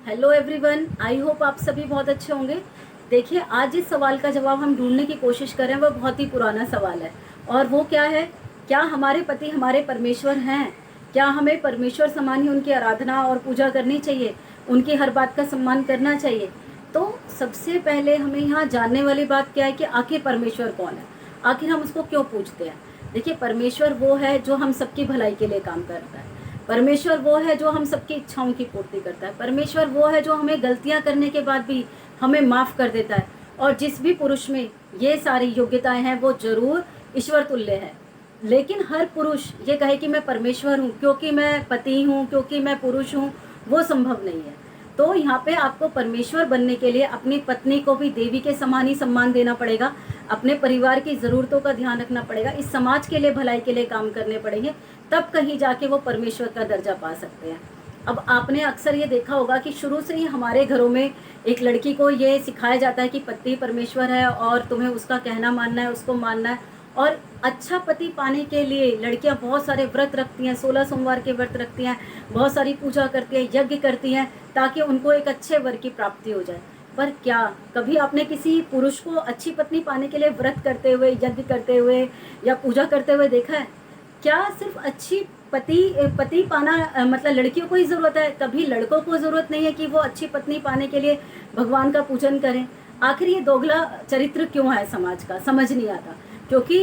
Hello everyone, I hope आप सभी बहुत अच्छे होंगे। देखिए, आज जिस सवाल का जवाब हम ढूंढने की कोशिश कर रहे हैं वह बहुत ही पुराना सवाल है। और वो क्या है? क्या हमारे पति हमारे परमेश्वर हैं? क्या हमें परमेश्वर समान ही उनकी आराधना और पूजा करनी चाहिए? उनकी हर बात का सम्मान करना चाहिए? तो सबसे पहले हमें यहाँ जानने वाली बात क्या है कि आखिर परमेश्वर कौन है, आखिर हम उसको क्यों पूजते हैं। देखिए, परमेश्वर वो है जो हम सबकी भलाई के लिए काम करता है। परमेश्वर वो है जो हम सबकी इच्छाओं की पूर्ति करता है। परमेश्वर वो है जो हमें गलतियां करने के बाद भी हमें माफ़ कर देता है। और जिस भी पुरुष में ये सारी योग्यताएं हैं वो जरूर ईश्वर तुल्य है। लेकिन हर पुरुष ये कहे कि मैं परमेश्वर हूँ क्योंकि मैं पति हूँ, क्योंकि मैं पुरुष हूँ, वो संभव नहीं है। तो यहाँ पे आपको परमेश्वर बनने के लिए अपनी पत्नी को भी देवी के समान ही सम्मान देना पड़ेगा, अपने परिवार की ज़रूरतों का ध्यान रखना पड़ेगा, इस समाज के लिए भलाई के लिए काम करने पड़ेंगे, तब कहीं जाके वो परमेश्वर का दर्जा पा सकते हैं। अब आपने अक्सर ये देखा होगा कि शुरू से ही हमारे घरों में एक लड़की को ये सिखाया जाता है कि पति परमेश्वर है और तुम्हें उसका कहना मानना है, उसको मानना है। और अच्छा पति पाने के लिए लड़कियां बहुत सारे व्रत रखती हैं, 16 सोमवार के व्रत रखती हैं, बहुत सारी पूजा करती हैं, यज्ञ करती हैं, ताकि उनको एक अच्छे वर की प्राप्ति हो जाए। पर क्या कभी आपने किसी पुरुष को अच्छी पत्नी पाने के लिए व्रत करते हुए, यज्ञ करते हुए या पूजा करते हुए देखा है? क्या सिर्फ अच्छी पति पाना मतलब लड़कियों को ही ज़रूरत है? कभी लड़कों को ज़रूरत नहीं है कि वो अच्छी पत्नी पाने के लिए भगवान का पूजन करें? आखिर ये दोगला चरित्र क्यों है समाज का, समझ नहीं आता। क्योंकि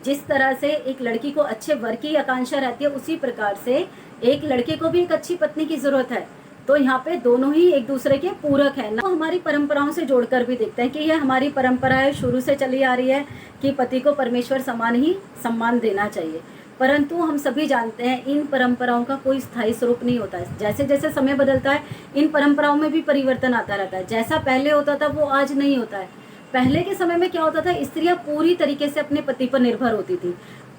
जिस तरह से एक लड़की को अच्छे वर की आकांक्षा रहती है, उसी प्रकार से एक लड़के को भी एक अच्छी पत्नी की ज़रूरत है। तो यहाँ पे दोनों ही एक दूसरे के पूरक है ना। तो हमारी परंपराओं से जोड़कर भी देखते हैं कि यह हमारी परंपरा है, शुरू से चली आ रही है कि पति को परमेश्वर समान ही सम्मान देना चाहिए। परंतु हम सभी जानते हैं इन परंपराओं का कोई स्थायी स्वरूप नहीं होता है। जैसे जैसे समय बदलता है इन परंपराओं में भी परिवर्तन आता रहता है। जैसा पहले होता था वो आज नहीं होता है। पहले के समय में क्या होता था, स्त्रियां पूरी तरीके से अपने पति पर निर्भर होती थी,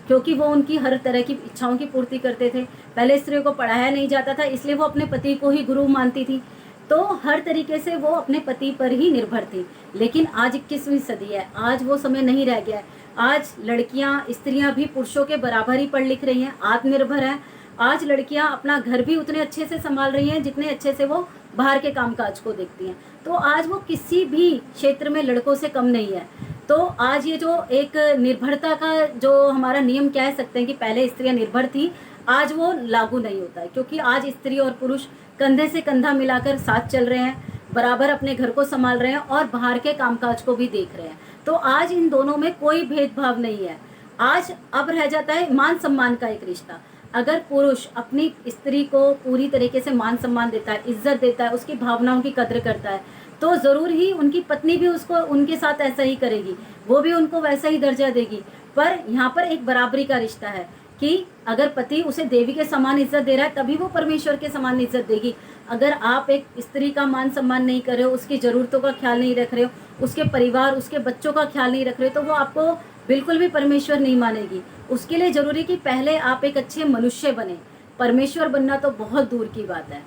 क्योंकि वो उनकी हर तरह की इच्छाओं की पूर्ति करते थे। पहले स्त्रियों को पढ़ाया नहीं जाता था, इसलिए वो अपने पति को ही गुरु मानती थी। तो हर तरीके से वो अपने पति पर ही निर्भर थी। लेकिन आज 21वीं सदी है, आज वो समय नहीं रह गया है। आज लड़कियां, स्त्रियां भी पुरुषों के बराबर ही पढ़ लिख रही हैं, आत्मनिर्भर हैं। आज लड़कियां अपना घर भी उतने अच्छे से संभाल रही हैं जितने अच्छे से वो बाहर के कामकाज को देखती हैं। तो आज वो किसी भी क्षेत्र में लड़कों से कम नहीं है। तो आज ये जो एक निर्भरता का जो हमारा नियम कह सकते हैं कि पहले स्त्रियां निर्भर थी, आज वो लागू नहीं होता है। क्योंकि आज स्त्री और पुरुष कंधे से कंधा मिलाकर साथ चल रहे हैं, बराबर अपने घर को संभाल रहे हैं और बाहर के कामकाज को भी देख रहे हैं। तो आज इन दोनों में कोई भेदभाव नहीं है। आज अब रह जाता है मान सम्मान का एक रिश्ता। अगर पुरुष अपनी स्त्री को पूरी तरीके से मान सम्मान देता है, इज्जत देता है, उसकी भावनाओं की कद्र करता है, तो ज़रूर ही उनकी पत्नी भी उसको उनके साथ ऐसा ही करेगी, वो भी उनको वैसा ही दर्जा देगी। पर यहाँ पर एक बराबरी का रिश्ता है कि अगर पति उसे देवी के समान इज्जत दे रहा है तभी वो परमेश्वर के समान इज्जत देगी। अगर आप एक स्त्री का मान सम्मान नहीं कर रहे हो, उसकी ज़रूरतों का ख्याल नहीं रख रहे हो, उसके परिवार, उसके बच्चों का ख्याल नहीं रख रहे हो, तो वो आपको बिल्कुल भी परमेश्वर नहीं मानेगी। उसके लिए ज़रूरी कि पहले आप एक अच्छे मनुष्य बने। परमेश्वर बनना तो बहुत दूर की बात है।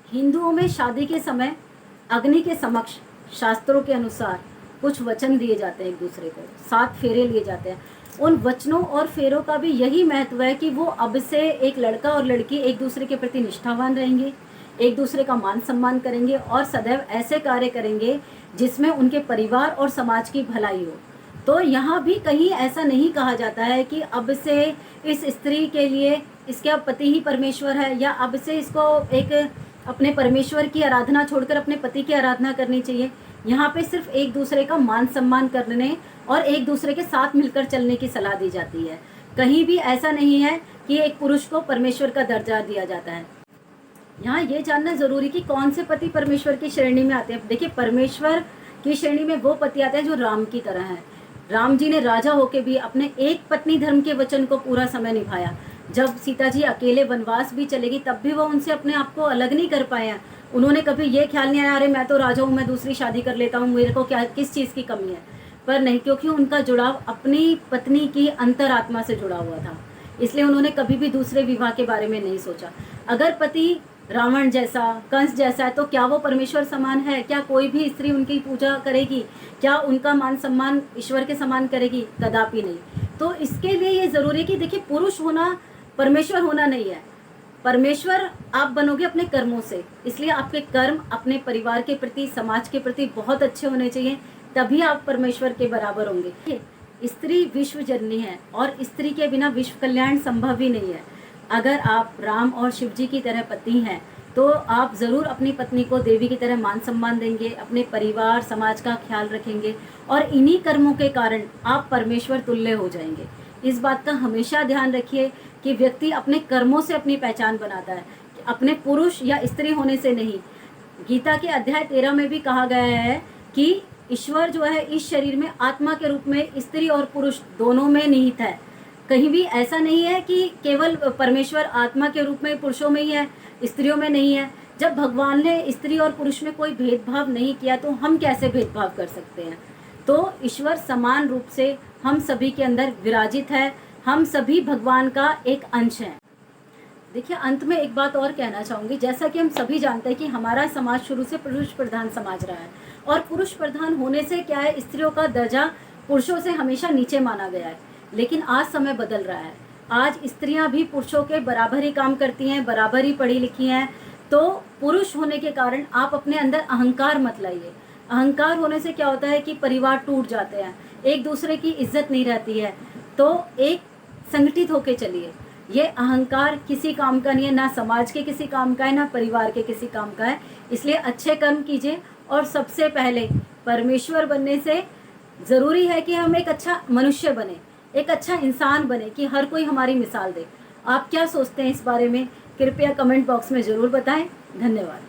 हिंदुओं में शादी के समय अग्नि के समक्ष शास्त्रों के अनुसार कुछ वचन दिए जाते हैं, एक दूसरे को 7 फेरे लिए जाते हैं। उन वचनों और फेरों का भी यही महत्व है कि वो अब से एक लड़का और लड़की एक दूसरे के प्रति निष्ठावान रहेंगे, एक दूसरे का मान सम्मान करेंगे और सदैव ऐसे कार्य करेंगे जिसमें उनके परिवार और समाज की भलाई हो। तो यहाँ भी कहीं ऐसा नहीं कहा जाता है कि अब से इस स्त्री के लिए इसके पति ही परमेश्वर है, या अब से इसको एक अपने परमेश्वर की आराधना छोड़कर अपने पति की आराधना करनी चाहिए। यहाँ पे सिर्फ एक दूसरे का मान सम्मान करने और एक दूसरे के साथ मिलकर चलने की सलाह दी जाती है। कहीं भी ऐसा नहीं है कि एक पुरुष को परमेश्वर का दर्जा दिया जाता है। यहाँ ये जानना जरूरी कि कौन से पति परमेश्वर की श्रेणी में आते हैं। देखिए, परमेश्वर की श्रेणी में वो पति आते हैं जो राम की तरह हैं। राम जी ने राजा होके भी अपने एक पत्नी धर्म के वचन को पूरा समय निभाया। जब सीता जी अकेले वनवास भी चलेगी तब भी वो उनसे अपने आप को अलग नहीं कर पाए हैं। उन्होंने कभी ये ख्याल नहीं आया अरे मैं तो राजा हूँ, मैं दूसरी शादी कर लेता हूँ, मेरे को क्या किस चीज़ की कमी है। पर नहीं, क्योंकि उनका जुड़ाव अपनी पत्नी की अंतरात्मा से जुड़ा हुआ था, इसलिए उन्होंने कभी भी दूसरे विवाह के बारे में नहीं सोचा। अगर पति रावण जैसा, कंस जैसा है तो क्या वो परमेश्वर समान है? क्या कोई भी स्त्री उनकी पूजा करेगी? क्या उनका मान सम्मान ईश्वर के समान करेगी? कदापि नहीं। तो इसके लिए ये ज़रूरी है कि देखिए, पुरुष होना परमेश्वर होना नहीं है। परमेश्वर आप बनोगे अपने कर्मों से, इसलिए आपके कर्म अपने परिवार के प्रति, समाज के प्रति बहुत अच्छे होने चाहिए, तभी आप परमेश्वर के बराबर होंगे। स्त्री विश्व जननी है और स्त्री के बिना विश्व कल्याण संभव ही नहीं है। अगर आप राम और शिव जी की तरह पति हैं तो आप ज़रूर अपनी पत्नी को देवी की तरह मान सम्मान देंगे, अपने परिवार समाज का ख्याल रखेंगे और इन्हीं कर्मों के कारण आप परमेश्वर तुल्य हो जाएंगे। इस बात का हमेशा ध्यान रखिए कि व्यक्ति अपने कर्मों से अपनी पहचान बनाता है, अपने पुरुष या स्त्री होने से नहीं। गीता के अध्याय 13 में भी कहा गया है कि ईश्वर जो है इस शरीर में आत्मा के रूप में स्त्री और पुरुष दोनों में निहित है। कहीं भी ऐसा नहीं है कि केवल परमेश्वर आत्मा के रूप में पुरुषों में ही है, स्त्रियों में नहीं है। जब भगवान ने स्त्री और पुरुष में कोई भेदभाव नहीं किया तो हम कैसे भेदभाव कर सकते हैं। तो ईश्वर समान रूप से हम सभी के अंदर विराजित है, हम सभी भगवान का एक अंश हैं। देखिए, अंत में एक बात और कहना चाहूँगी। जैसा कि हम सभी जानते हैं कि हमारा समाज शुरू से पुरुष प्रधान समाज रहा है और पुरुष प्रधान होने से क्या है, स्त्रियों का दर्जा पुरुषों से हमेशा नीचे माना गया है। लेकिन आज समय बदल रहा है, आज स्त्रियां भी पुरुषों के बराबर ही काम करती हैं, बराबर ही पढ़ी लिखी हैं। तो पुरुष होने के कारण आप अपने अंदर अहंकार मत लाइए। अहंकार होने से क्या होता है कि परिवार टूट जाते हैं, एक दूसरे की इज्जत नहीं रहती है। तो एक संगठित होके चलिए। ये अहंकार किसी काम का नहीं है, ना समाज के किसी काम का है, ना परिवार के किसी काम का है। इसलिए अच्छे कर्म कीजिए और सबसे पहले परमेश्वर बनने से ज़रूरी है कि हम एक अच्छा मनुष्य बने, एक अच्छा इंसान बने, कि हर कोई हमारी मिसाल दे। आप क्या सोचते हैं इस बारे में? कृपया कमेंट बॉक्स में ज़रूर बताएं। धन्यवाद।